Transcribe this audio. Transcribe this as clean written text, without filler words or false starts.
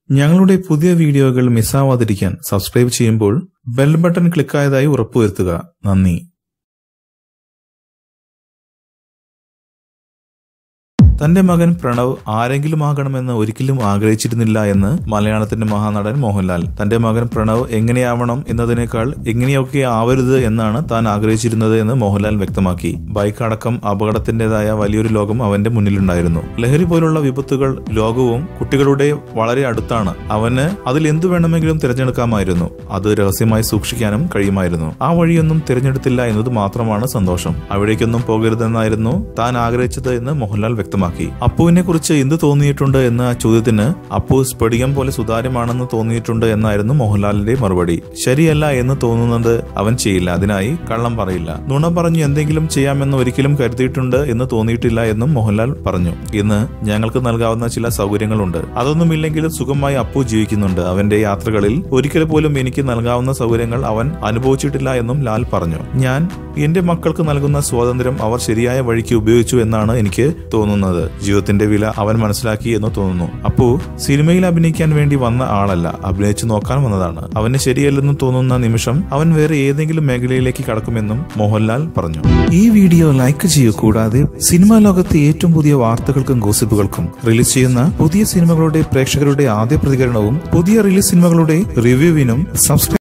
ഞങ്ങളുടെ പുതിയ വീഡിയോകൾ മിസ്സാവാതിരിക്കാൻ സബ്സ്ക്രൈബ് ചെയ്യുമ്പോൾ ബെൽ ബട്ടൺ ക്ലിക്കായതായി ഉറപ്പുവരുത്തുക. നന്ദി. തന്റെ മകൻ പ്രണവ് ആരെങ്കിലും ആകണമെന്ന് ഒരിക്കലും ആഗ്രഹിച്ചിരുന്നില്ല എന്ന് മലയാളത്തിന്റെ മഹാനടൻ മോഹൻലാൽ. തന്റെ മകൻ പ്രണവ് എങ്ങനെയാവണം എന്നതിനേക്കാൾ എങ്ങനെയൊക്കെ ആവരുത് എന്നാണ് താൻ ആഗ്രഹിച്ചിരുന്നത് എന്ന് മോഹൻലാൽ വ്യക്തമാക്കി. ബൈക്ക് അടക്കം അപകടത്തിന്റേതായ വലിയൊരു ലോകം അവന്റെ മുന്നിലുണ്ടായിരുന്നു. ലഹരി പോലുള്ള വിപത്തുകൾ ലോകവും കുട്ടികളുടെ വളരെ അടുത്താണ്. അവന് അതിൽ എന്തു വേണമെങ്കിലും തിരഞ്ഞെടുക്കാമായിരുന്നു. അത് രഹസ്യമായി സൂക്ഷിക്കാനും കഴിയുമായിരുന്നു. ആ വഴിയൊന്നും തിരഞ്ഞെടുത്തില്ല എന്നത് മാത്രമാണ് സന്തോഷം. അവിടേക്കൊന്നും പോകരുതെന്നായിരുന്നു താൻ ആഗ്രഹിച്ചത് എന്ന് മോഹൻലാൽ വ്യക്തമാക്കി. അപ്പുവിനെ കുറിച്ച് എന്ത് തോന്നിയിട്ടുണ്ട് എന്ന ചോദ്യത്തിന് അപ്പു സ്ഫടികം പോലെ സുതാര്യമാണെന്ന് തോന്നിയിട്ടുണ്ട് എന്നായിരുന്നു മോഹൻലാലിന്റെ മറുപടി. ശരിയല്ല എന്ന് തോന്നുന്നത് അവൻ ചെയ്യില്ല, അതിനായി കള്ളം പറയില്ല. നുണ പറഞ്ഞു എന്തെങ്കിലും ചെയ്യാമെന്ന് ഒരിക്കലും കരുതിയിട്ടുണ്ട് എന്ന് തോന്നിയിട്ടില്ല എന്നും മോഹൻലാൽ പറഞ്ഞു. ഇന്ന് ഞങ്ങൾക്ക് നൽകാവുന്ന ചില സൗകര്യങ്ങളുണ്ട്, അതൊന്നുമില്ലെങ്കിലും സുഖമായി അപ്പു ജീവിക്കുന്നുണ്ട്. അവന്റെ യാത്രകളിൽ ഒരിക്കൽ പോലും എനിക്ക് നൽകാവുന്ന സൗകര്യങ്ങൾ അവൻ അനുഭവിച്ചിട്ടില്ല എന്നും ലാൽ പറഞ്ഞു. ഞാൻ എന്റെ മക്കൾക്ക് നൽകുന്ന സ്വാതന്ത്ര്യം അവർ ശരിയായ വഴിക്ക് ഉപയോഗിച്ചു എന്നാണ് എനിക്ക് തോന്നുന്നത്. ജീവിതത്തിന്റെ വില അവൻ മനസ്സിലാക്കി എന്ന് തോന്നുന്നു. അപ്പോ സിനിമയിൽ അഭിനയിക്കാൻ വേണ്ടി വന്ന ആളല്ല, അഭിനയിച്ചു നോക്കാൻ വന്നതാണ്. അവന് ശരിയല്ലെന്ന് തോന്നുന്ന നിമിഷം അവൻ വേറെ ഏതെങ്കിലും മേഖലയിലേക്ക് കടക്കുമെന്നും മോഹൻലാൽ പറഞ്ഞു. ഈ വീഡിയോ ലൈക്ക് ചെയ്യൂ. കൂടാതെ സിനിമാ ലോകത്തെ ഏറ്റവും പുതിയ വാർത്തകൾക്കും ഗോസിപ്പുകൾക്കും റിലീസ് ചെയ്യുന്ന പുതിയ സിനിമകളുടെ പ്രേക്ഷകരുടെ ആദ്യ പ്രതികരണവും പുതിയ റിലീസ് സിനിമകളുടെ റിവ്യൂവിനും സബ്സ്ക്രൈബ്